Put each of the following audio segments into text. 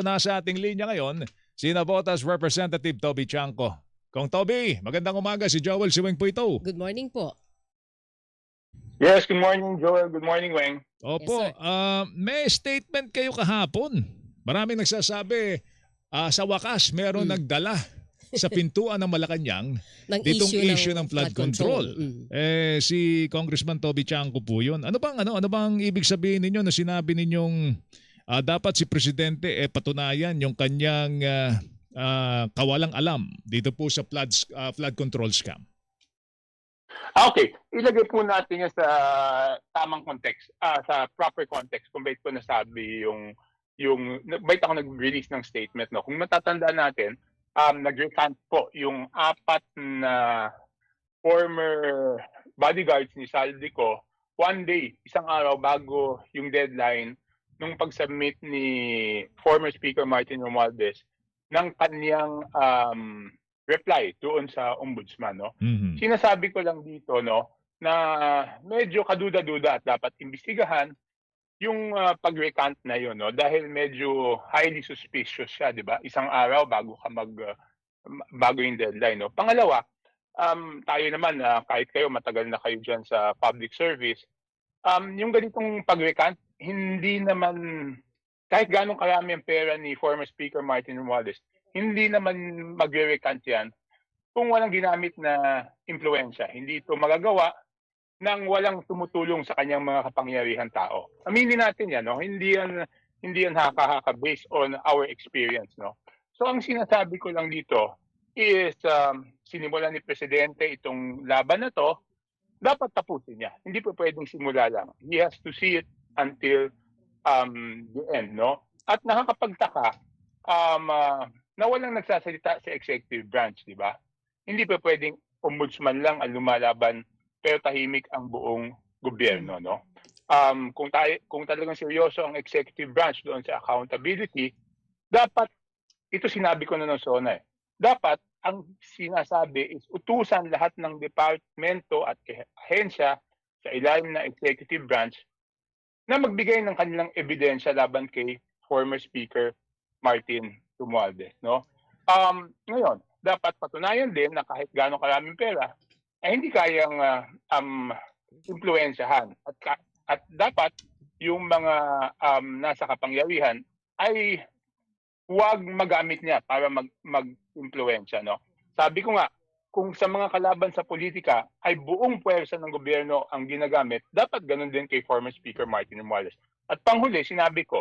Nasa ating linya ngayon, si Navotas Representative Toby Chanco. Kong Toby, magandang umaga. Si Joel Siweng po ito. Good morning po. Yes, good morning, Joel. Good morning, Weng. Opo, Yes, sir. may statement kayo kahapon. Maraming nagsasabi, sa wakas meron nagdala sa pintuan ng Malacanang Ng ditong issue ng ng flood control. Si Congressman Toby Chanco po yun. Ano bang ibig sabihin ninyo na sinabi ninyong dapat si Presidente patunayan yung kanyang kawalang alam dito po sa flood control scam? Okay, ilagay po natin yan sa tamang context, sa proper context kung bakit ko nasabi bakit ako nag-release ng statement. No? Kung matatandaan natin, nag-recant po yung 4 na former bodyguards ni Saldico one day, isang araw bago yung deadline nung pag-submit ni former Speaker Martin Romualdez ng kanyang reply doon sa ombudsman. No? Mhm. Sinasabi ko lang dito na medyo kaduda-duda at dapat imbestigahan yung pag-recant na yun, no? Dahil medyo highly suspicious siya, di ba? Isang araw bago bago yung deadline. No? Pangalawa, tayo naman, kahit kayo matagal na kayo dyan sa public service, yung ganitong pag-recant, hindi naman, kahit ganong karami ang pera ni former Speaker Martin Romualdez, hindi naman magre-recant yan kung walang ginamit na impluensya. Hindi ito magagawa nang walang tumutulong sa kanyang mga kapangyarihan tao. Aminin natin yan, no? Hindi yan haka-haka based on our experience, no? So ang sinasabi ko lang dito is sinimulan ni Presidente itong laban na to, dapat tapusin niya. Hindi po pwedeng simula lang. He has to see it until the end, no? At nakakapagtaka na walang nagsasalita sa executive branch, di ba? Hindi pa pwedeng ombudsman lang ang lumalaban pero tahimik ang buong gobyerno, no? Kung talagang seryoso ang executive branch doon sa accountability, dapat, ito sinabi ko na ng SONA, dapat ang sinasabi is utusan lahat ng departamento at ahensya sa ilalim ng executive branch na magbigay ng kanilang ebidensya laban kay former Speaker Martin Romualdez, no? Ngayon, dapat patunayan din na kahit gaano karaming pera, ay hindi kayang impluensyahan. At dapat yung mga nasa kapangyarihan ay huwag magamit niya para mag-impluensya. No? Sabi ko nga, kung sa mga kalaban sa politika ay buong puwersa ng gobyerno ang ginagamit, dapat ganun din kay former Speaker Martin Romualdez. At panghuli, sinabi ko,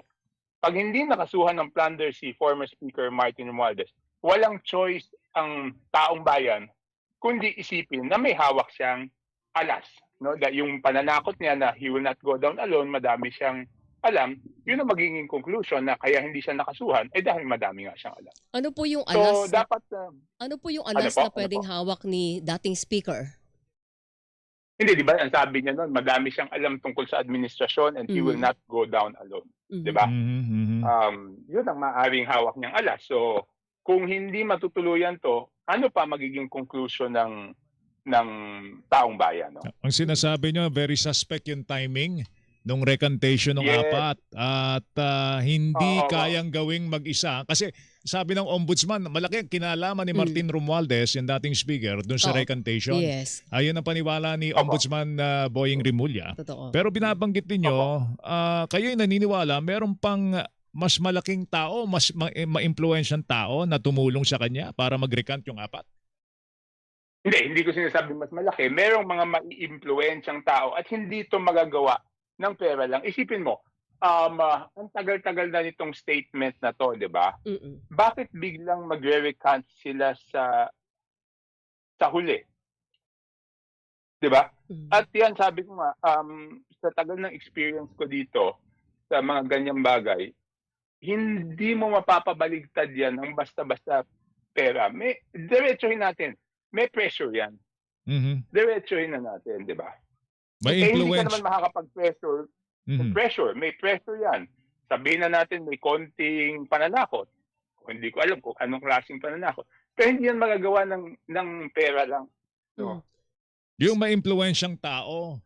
pag hindi nakasuhan ng plunder si former Speaker Martin Romualdez, walang choice ang taong bayan kundi isipin na may hawak siyang alas. No? Yung pananakot niya na he will not go down alone, madami siyang alam, yun ang magiging conclusion na kaya hindi siya nakasuhan, dahil madami nga siyang alam. Ano po yung alas? So, dapat... ano po yung alas na pwedeng hawak ni dating speaker? Hindi, di ba? Ang sabi niya noon, madami siyang alam tungkol sa administrasyon and he will not go down alone. Di ba? Yun ang maaaring hawak niyang alas. So, kung hindi matutuluyan to, ano pa magiging conclusion ng taong bayan? No? Ang sinasabi nyo, very suspect yung timing nung recantation ng Yes. 4 at hindi Oo. kayang gawing mag-isa. Kasi sabi ng ombudsman, malaki ang kinalaman ni Martin Romualdez, yung dating speaker, dun sa Oo. recantation. Yes. Ayun ang paniwala ni Opo. Ombudsman Boying Rimulya. Totoo. Pero binabanggit ninyo, kayo'y naniniwala, meron pang mas malaking tao, mas ma-influensyang tao na tumulong sa kanya para mag-recant yung 4? Hindi ko sinasabi mas malaki. Merong mga mai-impluensyang tao at hindi ito magagawa ng pera lang. Isipin mo, ang tagal-tagal na nitong statement na to, di ba? Bakit biglang magre-recant sila sa huli? Di ba? At yan, sabi ko nga, sa tagal ng experience ko dito, sa mga ganyang bagay, hindi mo mapapabaligtad yan ng basta-basta pera. Diretsuhin natin. May pressure yan. Diretsuhin na natin, di ba? May Hindi ka influence. naman makakapag-pressure. Pressure, may pressure yan. Sabihin na natin may konting pananakot. Hindi ko alam kung anong klaseng pananakot. Pero hindi yan magagawa ng pera lang. So, Yung ma-influensyang tao,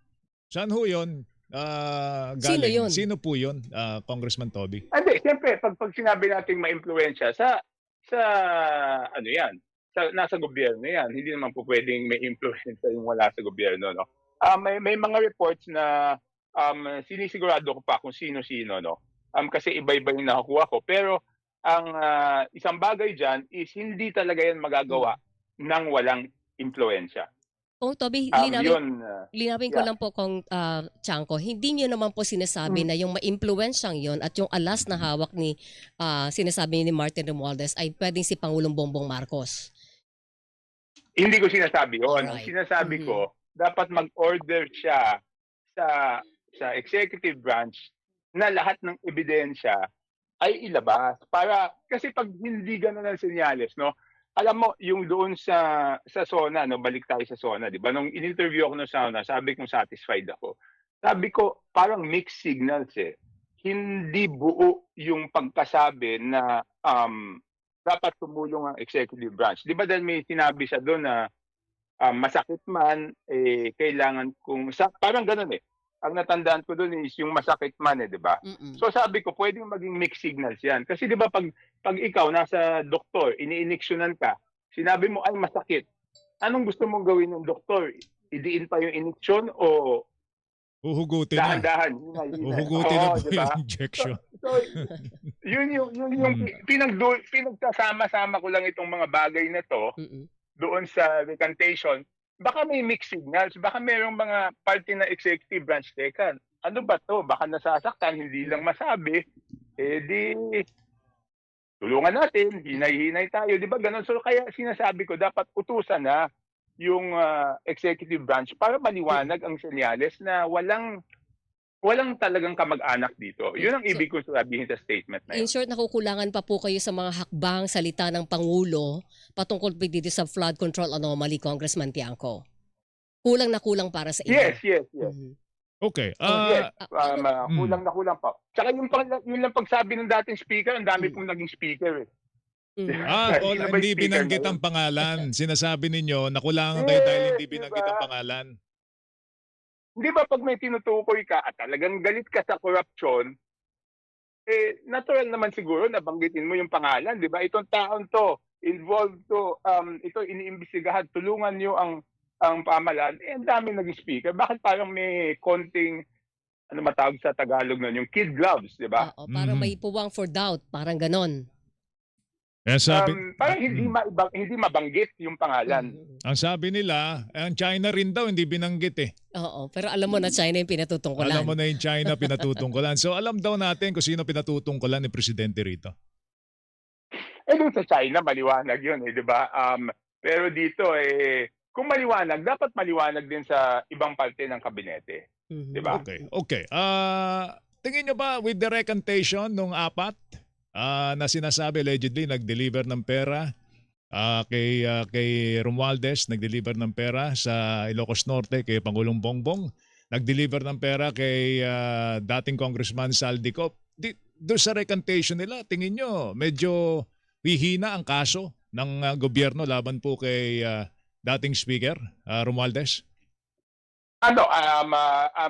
saan ho yun? Sino galing? yun? Sino po yun, Congressman Toby? Hindi, siyempre pag sinabi nating maimpluwensya sa ano 'yan, nasa gobyerno 'yan. Hindi naman po puwedeng may impluwensya yung wala sa gobyerno 'no. May mga reports na, sinisigurado ko pa kung sino-sino 'no, kasi iba-iba yung nakukuha ko. Pero ang, isang bagay diyan is hindi talaga 'yan magagawa ng walang impluwensya. Kung Toby, Yun, linawin ko yeah. lang po kung Tiangco, hindi niyo naman po sinasabi na yung maimpluwensyang yon at yung alas na hawak ni sinasabi ni Martin Romualdez ay pwedeng si Pangulong Bongbong Marcos. Hindi ko sinasabi yun. Ang Alright. sinasabi ko, dapat mag-order siya sa executive branch na lahat ng ebidensya ay ilabas. Kasi pag hindi ganun ang senyales, no? Alam mo, yung doon sa SONA, no, balik tayo sa SONA, di ba? Nung in-interview ako ng SONA, sabi kong satisfied ako. Sabi ko, parang mixed signals eh. Hindi buo yung pagkasabi na dapat tumulong ang executive branch. Di ba dahil may sinabi siya doon na masakit man, kailangan parang ganun eh. Ang natandaan ko doon is yung masakit man di ba? So sabi ko, pwedeng maging mixed signals yan. Kasi di ba pag ikaw nasa doktor, iniiniksyonan ka, sinabi mo ay masakit. Anong gusto mong gawin ng doktor? Idiin pa yung iniksyon o Huhugutin na. dahan-dahan? Huhugutin na po diba? yung injection. So, yun yung pinagsama-sama ko lang itong mga bagay na to doon sa recantation. Baka may mixed signals, baka mayroong mga parte na executive branch, teka, ano ba to? Baka nasasaktan, hindi lang masabi, di tulungan natin, hinay-hinay tayo, di ba ganon? So kaya sinasabi ko, dapat utusan na yung executive branch para maliwanag ang senyales na walang talagang kamag-anak dito. Yun ang ibig ko sabihin sa statement na yun. In short, nakukulangan pa po kayo sa mga hakbang salita ng Pangulo patungkol po dito sa flood control anomaly, Congressman Tiangco. Kulang na kulang para sa inyo. Yes. Okay. Yes, kulang na kulang pa. Tsaka yung lang pagsabi ng dating speaker, ang dami pong naging speaker eh. Hindi binanggit ang pangalan. Sinasabi ninyo, nakulangan kayo dahil hindi binanggit ang pangalan. Hindi ba pag may tinutukoy ka at talagang galit ka sa corruption, natural naman siguro na banggitin mo yung pangalan, di ba? Itong taon to, involved to, ito iniimbestigahan, tulungan nyo ang pamahalaan. Ang dami nag-speaker. Bakit parang may konting, ano matawag sa Tagalog nun, yung kid gloves, di ba? Oo, parang may puwang for doubt, parang ganon. Parang hindi mabanggit yung pangalan. Ang sabi nila, ang China rin daw hindi binanggit eh. Oo, pero alam mo na China yung pinatutungkulan. Alam mo na yung China pinatutungkulan. So alam daw natin kung sino pinatutungkulan ni Presidente rito. Doon sa China, maliwanag yun di ba? Pero dito kung maliwanag, dapat maliwanag din sa ibang parte ng kabinete. Di ba? Okay. Tingin nyo ba with the recantation nung apat, na sinasabi allegedly nag-deliver ng pera kay Romualdez, nag-deliver ng pera sa Ilocos Norte kay Pangulong Bongbong, nag-deliver ng pera kay dating Congressman Saldico. Doon sa recantation nila, tingin nyo medyo hihina ang kaso ng gobyerno laban po kay dating Speaker Romualdez?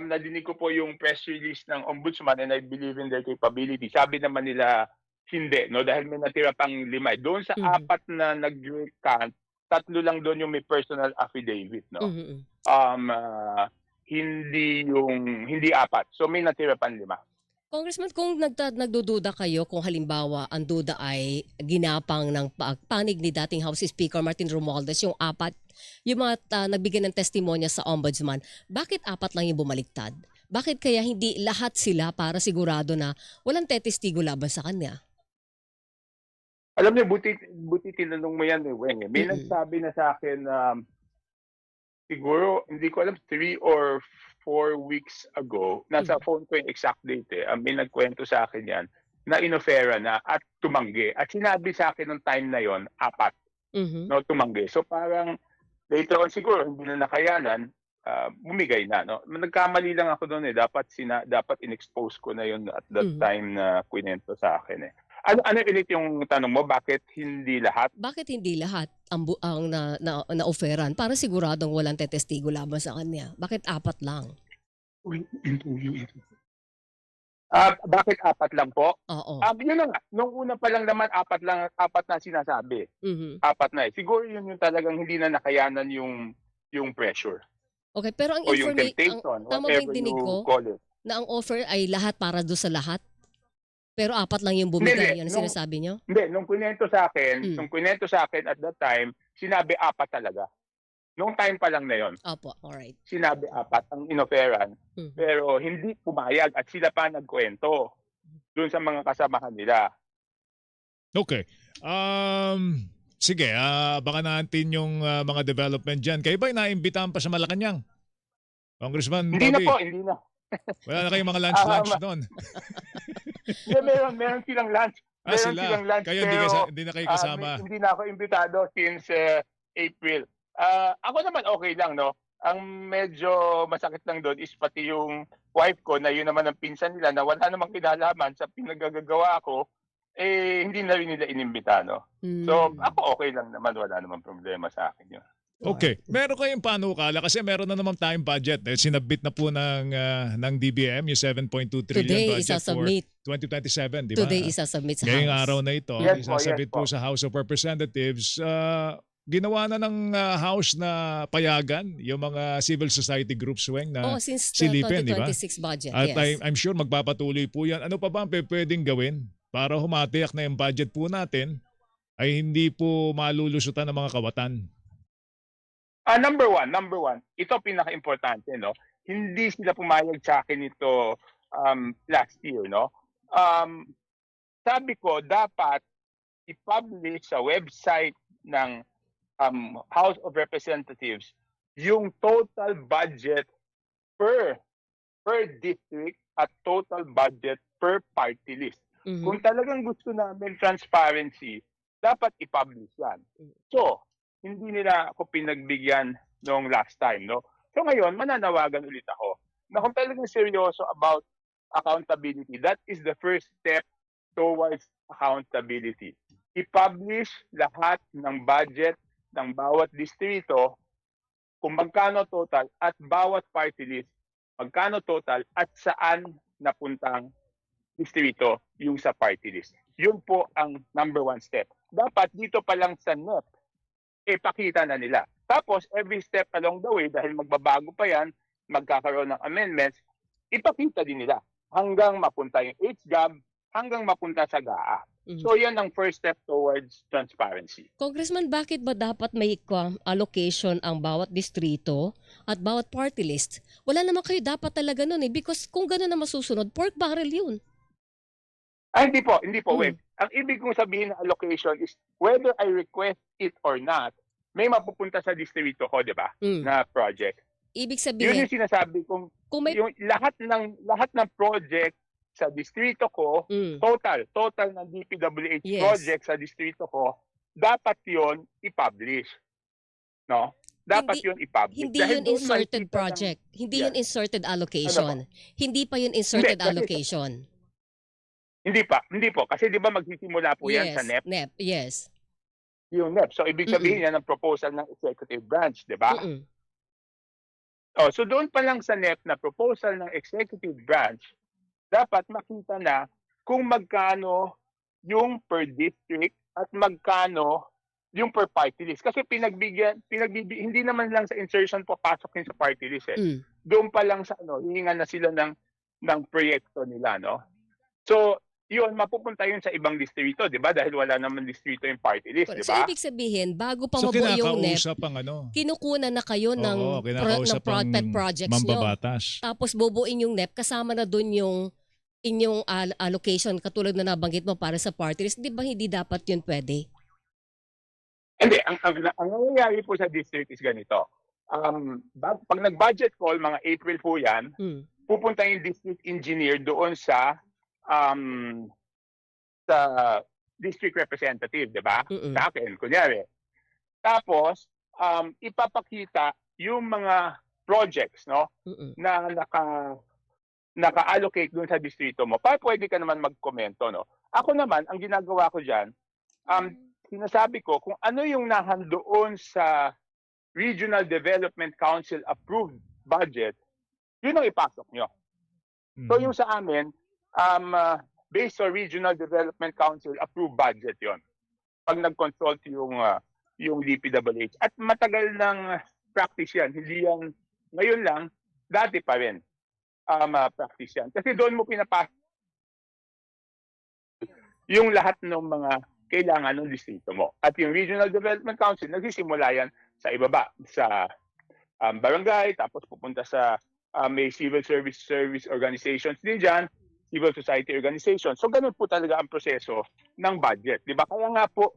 Nadinig ko po yung press release ng Ombudsman and I believe in their capability. Sabi naman nila hindi, no? Dahil may natira pang 5. Doon sa 4 na nag-recant, 3 lang doon yung may personal affidavit, no? Hindi 4. So may natira pang 5. Congressman, kung nagdududa kayo kung halimbawa ang duda ay ginapang ng panig ni dating House Speaker Martin Romualdez, yung 4, yung mga nagbigay ng testimonya sa Ombudsman, bakit 4 lang yung bumaliktad? Bakit kaya hindi lahat sila para sigurado na walang tetestigo laban sa kanya? Alam niyo, buti tinanong mo yan Weng. May nagsabi na sa akin siguro, hindi ko alam, 3 or 4 weeks ago, nasa phone ko yung exact date may nagkwento sa akin yan, na inofera na at tumanggi. At sinabi sa akin nung time na yon 4, no, tumanggi. So parang later on siguro, hindi na nakayanan, bumigay na. No? Nagkamali lang ako doon dapat in-expose ko na yon at that time na kwento sa akin Ano ulit yung tanong mo? Bakit hindi lahat? Bakit hindi lahat ang na-offeran para siguradong walang tetestigo laban sa kanya? Bakit 4 lang? Bakit apat lang po? Oo. Yun na nga, nung una pa lang naman apat na sinasabi. Mhm. Apat na eh. Siguro yun yung talagang hindi na nakayanan yung pressure Okay, pero ang o yung ang temptation, tama ba whatever yung dinig you ko call it. na ang offer ay lahat para do sa lahat? Pero apat lang yung Hindi, bumigay, hindi. yun ang sinasabi niyo? Hindi, nung kwento sa akin, Hmm. at that time, sinabi apat talaga. Nung time pa lang na yon, Opo, alright. sinabi apat ang inoferan, Mhm. pero hindi pumayag at sila pa nagkwento dun sa mga kasamahan nila. Okay. Sige, baka natin yung mga development dyan. Kayo ba'y naimbitahan pa sa Malacanang? Congressman Hindi na Toby, po, hindi na. wala na kayong mga lunch Um, doon. Hindi, meron silang lunch. Meron Sila. silang lunch, Kayo pero hindi na kayo kasama. hindi na ako imbitado since April. Ako naman okay lang, no? Ang medyo masakit lang doon is pati yung wife ko na yun naman ang pinsan nila na wala namang kinalaman sa pinagagagawa ko, hindi na rin nila inimbita, no? So, Hmm. ako okay lang naman. Wala namang problema sa akin yun. Okay. Meron kayong panukala kasi meron na naman tayong budget. Sinabit na po ng DBM yung 7.2 trillion Today, budget for isasubmit. 2027, di ba? Today, isasubmit sa Ngayong House. araw na ito, Yes po, isasabit yes po po. sa House of Representatives. Ginawa na ng House na payagan yung mga civil society groups, Weng, na Oh, since the silipin, di ba? 2026 budget, At yes. I'm sure magpapatuloy po yan. Ano pa ba ang pwedeng gawin para humatiyak na yung budget po natin ay hindi po malulusutan ng mga kawatan? Number one, ito pinaka-importante, no? Hindi sila pumayag sa akin ito last year, no? Sabi ko, dapat i-publish sa website ng House of Representatives yung total budget per district at total budget per party list. Mhm. Kung talagang gusto namin transparency, dapat i-publish yan. So, hindi nila ako pinagbigyan noong last time, no? So ngayon, mananawagan ulit ako na kung talagang seryoso about accountability, that is the first step towards accountability. I-publish lahat ng budget ng bawat distrito, kung magkano total at bawat party list, magkano total at saan napuntang distrito yung sa party list. Yun po ang number one step. Dapat dito pa lang sa NEP, pakita na nila. Tapos, every step along the way, dahil magbabago pa yan, magkakaroon ng amendments, ipakita din nila hanggang mapunta yung HGAB, hanggang mapunta sa GAA. Mhm. So, yan ang first step towards transparency. Congressman, bakit ba dapat may allocation ang bawat distrito at bawat party list? Wala naman kayo dapat talaga nun eh. Because kung gano'n na masusunod, pork barrel yun. Hindi po. Hmm. Wait. Ang ibig kong sabihin ng allocation is whether I request it or not, may mapupunta sa distrito ko, di ba? Hmm. Na project. Ibig Yun sabihin, yung sinasabi kong kung may... yung lahat ng project sa distrito ko, Hmm. total ng DPWH Yes. project sa distrito ko, dapat 'yon i-publish. No? Dapat Hindi- 'yon i-publish. Hindi Dahil yun doon inserted makikita ng- project. Hindi Yan. yun inserted allocation. Hindi pa yun inserted Hindi, kasi- allocation. Hindi po. Kasi di ba magsisimula po yan sa NEP, NEP, yes. yung NEP. So, ibig sabihin yan ang proposal ng executive branch, di ba? Mm-mm. So doon pa lang sa NEP na proposal ng executive branch, dapat makita na kung magkano yung per district at magkano yung per party list. Kasi hindi naman lang sa insertion papasok yun sa party list eh. Mm. Doon pa lang sa hihingan na sila ng proyekto nila, no? So, yun, mapupunta yun sa ibang distrito, di ba? Dahil wala naman distrito yung party list, di So, ba? ibig sabihin, bago pa So mabuo yung NEP, kinakausap ang kinukunan na kayo ng, Oo, kinakausap ang pet projects nyo. mambabatas. Tapos bubuin yung NEP, kasama na dun yung inyong allocation, katulad na nabanggit mo para sa party list. Di ba hindi dapat yun pwede? Hindi, ang nangyayari po sa district is ganito. Pag nag-budget call, mga April po yan, Mm. pupunta yung district engineer doon sa district representative, di ba? Mm-mm. Sa akin, kunyari. Tapos, ipapakita yung mga projects, no, Mm-mm. na naka-allocate doon sa distrito mo. Pwede ka naman magkomento, no? Ako naman, ang ginagawa ko dyan, sinasabi ko kung ano yung nahandoon sa Regional Development Council approved budget, yun ang ipasok nyo. So yung sa amin, based on Regional Development Council approved budget yon. Pag nag-consult yung DPWH. At matagal ng practice yan. Hindi yan ngayon lang, dati pa rin practice yan. Kasi doon mo pinapasok yung lahat ng mga kailangan ng distrito mo. At yung Regional Development Council, nagsisimula yan sa ibaba, sa barangay, tapos pupunta sa may civil service organizations din dyan, civil society organizations. So ganun po talaga ang proseso ng budget. Di ba? Kaya nga po,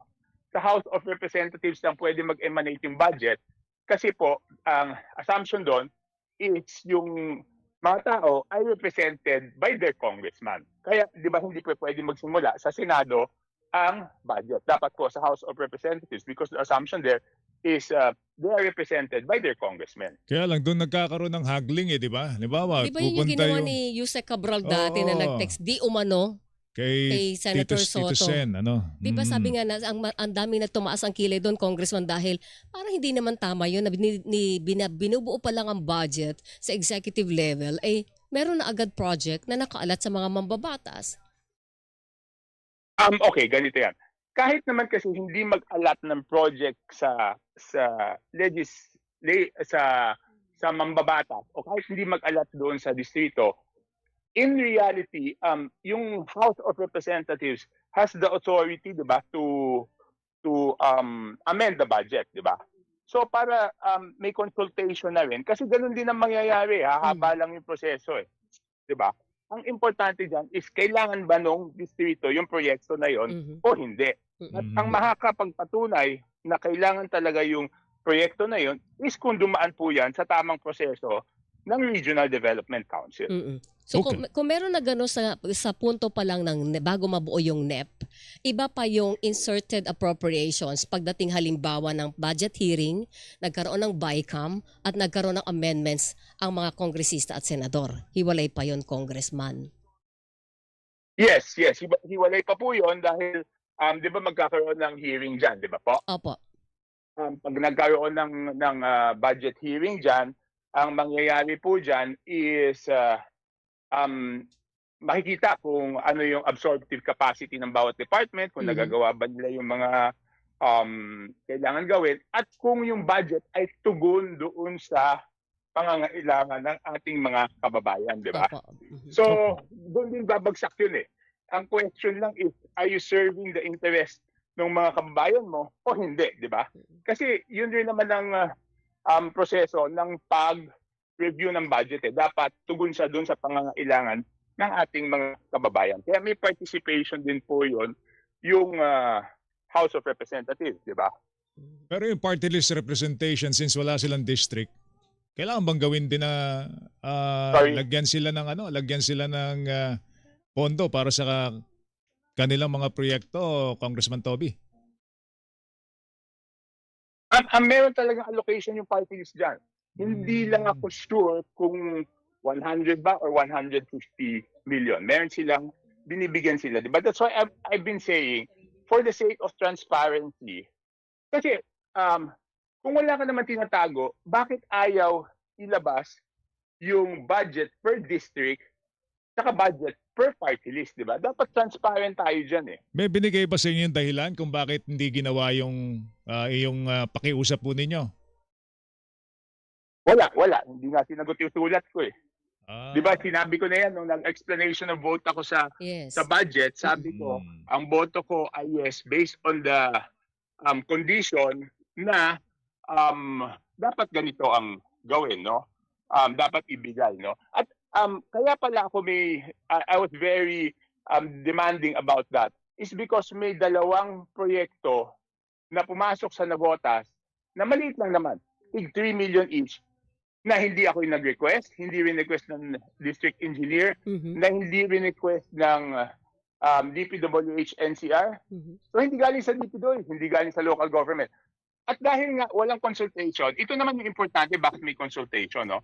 sa House of Representatives lang pwede mag-emanate yung budget kasi po, ang assumption doon is yung mga tao ay represented by their congressman. Kaya, di ba, hindi po pwede magsimula sa Senado ang budget. Dapat po sa House of Representatives because the assumption there is they are represented by their congressmen. Kaya lang doon nagkakaroon ng haggling di ba? Halimbawa, Di ba yun yung ginawa ni Yusek Cabral dati na nag-text di umano kay Senator Soto? Tito Sen, Di ba sabi nga na ang dami na tumaas ang kilay doon, Congressman, dahil parang hindi naman tama yun na binubuo pa lang ang budget sa executive level, meron na agad project na nakaalat sa mga mambabatas. Okay, ganito yan. Kahit naman kasi hindi mag-alat ng project sa mambabatas o kahit hindi mag-alat doon sa distrito, in reality, yung House of Representatives has the authority, di ba, to amend the budget, di ba? So para may consultation na rin kasi ganun din ang mangyayari, hahaba lang yung proseso di ba? Ang importante diyan is kailangan ba nung distrito yung proyekto na yon o hindi. At ang makakapagpatunay na kailangan talaga yung proyekto na yon is kung dumaan po yan sa tamang proseso ng Regional Development Council. So kung meron na gano'n sa punto pa lang bago mabuo yung NEP, iba pa yung inserted appropriations pagdating halimbawa ng budget hearing, nagkaroon ng BICAM at nagkaroon ng amendments ang mga kongresista at senador. Hiwalay pa yon, Congressman. Yes. Hiwalay pa po yon dahil di ba magkakaroon ng hearing dyan, di ba po? Opo. Pag nagkaroon ng budget hearing dyan, ang mangyayari po dyan is makikita kung ano yung absorptive capacity ng bawat department, kung nagagawa ba nila yung mga kailangan gawin, at kung yung budget ay tugon doon sa pangangailangan ng ating mga kababayan, di ba? So, doon din babagsak yun Ang question lang is, are you serving the interest ng mga kababayan mo o hindi, di ba? Kasi yun rin naman ang proseso ng pag-review ng budget. Dapat tugon siya doon sa pangangailangan ng ating mga kababayan. Kaya may participation din po yun yung House of Representatives, di ba? Pero yung party list representation, since wala silang district, kailangan bang gawin din na lagyan sila ng pondo para sa kanilang mga proyekto, Congressman Toby? Meron talagang allocation yung party list dyan. Hindi lang ako sure kung 100 ba or 150 million. Meron silang, binibigyan sila. Diba? That's why I've been saying, for the sake of transparency, kasi kung wala ka naman tinatago, bakit ayaw ilabas yung budget per district saka budget per party list, di ba? Dapat transparent tayo dyan May binigay ba sa inyo yung dahilan kung bakit hindi ginawa yung pakiusap po ninyo? Wala. Hindi nga sinagot yung sulat ko Di ba, sinabi ko na yan nung nag-explanation of vote ako sa budget, sabi ko, ang boto ko ay yes based on the condition na dapat ganito ang gawin, no? Dapat ibigay, no? At kaya pala ako I was very demanding about that is because may dalawang proyekto na pumasok sa nabotas na maliit lang naman, 3 million each, na hindi ako yung nag-request, hindi rin request ng district engineer, na hindi rin request ng DPWH NCR. So hindi galing sa DPWH, hindi galing sa local government. At dahil nga walang consultation, ito naman yung importante bakit may consultation, no?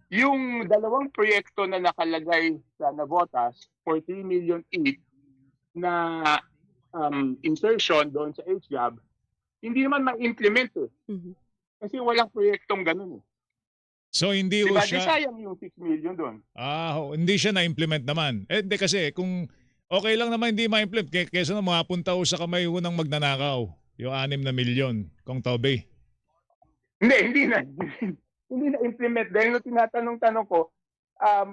Yung dalawang proyekto na nakalagay sa nabotas for 3 million each na insertion doon sa HGAB, hindi naman ma-implement Kasi walang proyektong ganun So hindi ho Diba? Di siya sayang yung 6 million doon. hindi siya na-implement naman. Hindi kasi kung okay lang naman hindi ma-implement kaysa na mapunta ho sa kamay ho ng magnanakaw. Yung 6 na milyon, Kong Toby. Hindi na. Hindi na implement. Dahil nung tinatanong-tanong ko,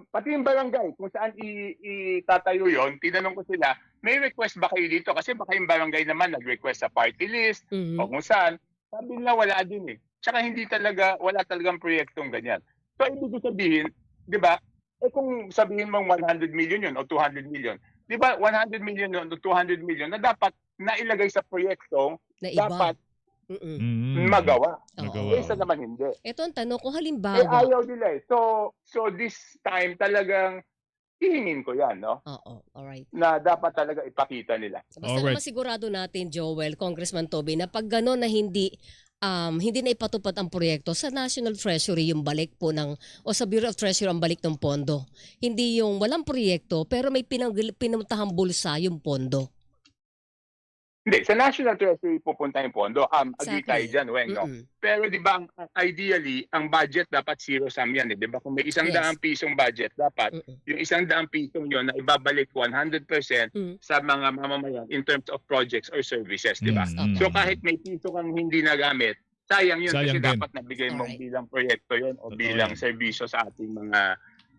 pati yung barangay, kung saan itatayo yon, tinanong ko sila, may request ba kayo dito? Kasi baka yung barangay naman nag-request sa party list o kung saan. Sabi nila wala din eh. Tsaka wala talagang proyektong ganyan. So ibig sabihin, di ba, kung sabihin mong 100 million yun o 200 million, di ba 100 million yun o 200 million na dapat nailagay sa proyektong Na iba. dapat Mm. magawa. Magawa. Isa naman hindi. Ito ang tanong ko, Eh halimbawa. ayaw nila eh. So this time talagang hihingin ko yan, no? Oo, alright. Na dapat talaga ipakita nila. Basta Alright. naman sigurado natin, Joel, Congressman Toby, na pag gano'n na hindi na ipatupad ang proyekto sa National Treasury yung balik po o sa Bureau of Treasury ang balik ng pondo. Hindi yung walang proyekto pero may pinuntahang bulsa yung pondo. Hindi, sa National Treasury pupunta yung pondo. Agree Exactly. tayo dyan, Weng, no? Pero di ba, ideally, ang budget dapat zero-sum yan. Di ba? Kung may 100 Yes. pisong budget, dapat yung 100 pisong yun na ibabalik 100% sa mga mamamayan in terms of projects or services, di ba? Mm. So kahit may piso kang hindi nagamit, sayang yun Sayang kasi din. dapat nabigay mo Alright. bilang proyekto yun o Totoo bilang yan. serbisyo sa ating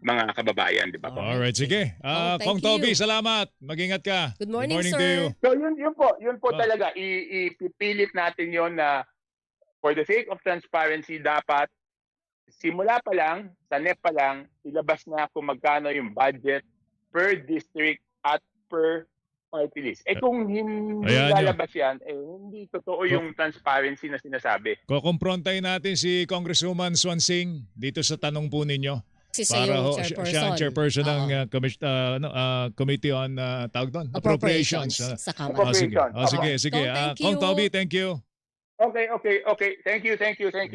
mga kababayan, di ba? Alright, sige. Thank Kong Toby, you. salamat. Mag-ingat ka. Good morning, to sir. you. So yun po Oh. talaga ipipilit natin yon na for the sake of transparency dapat simula pa lang, sa NEP pa lang, ilabas na kung magkano yung budget per district at per party list. Kung hindi Ayan yun. lalabas yan, hindi totoo yung transparency na sinasabi. Kukumprontahin natin si Congresswoman Swansing dito sa tanong po ninyo. Kasi siya Para yung ho, siya ang chairperson ng Committee on tawag doon? Appropriations sa Kamara. Sige. Appropriations. Sige. So, thank Kong you. Toby, thank you. Okay. Thank you.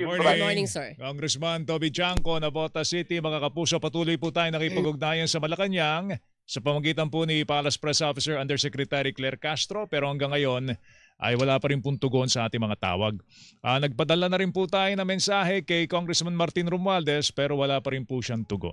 Morning. Good morning, sir. Congressman Toby Chanco, Navota City. Mga kapuso, patuloy po tayo nakipag-ugnayan sa Malacanang sa pamagitan po ni Palace Press Officer Undersecretary Claire Castro. Pero hanggang ngayon ay wala pa rin pong tugon sa ating mga tawag. Nagpadala na rin po tayo ng mensahe kay Congressman Martin Romualdez pero wala pa rin po siyang tugon.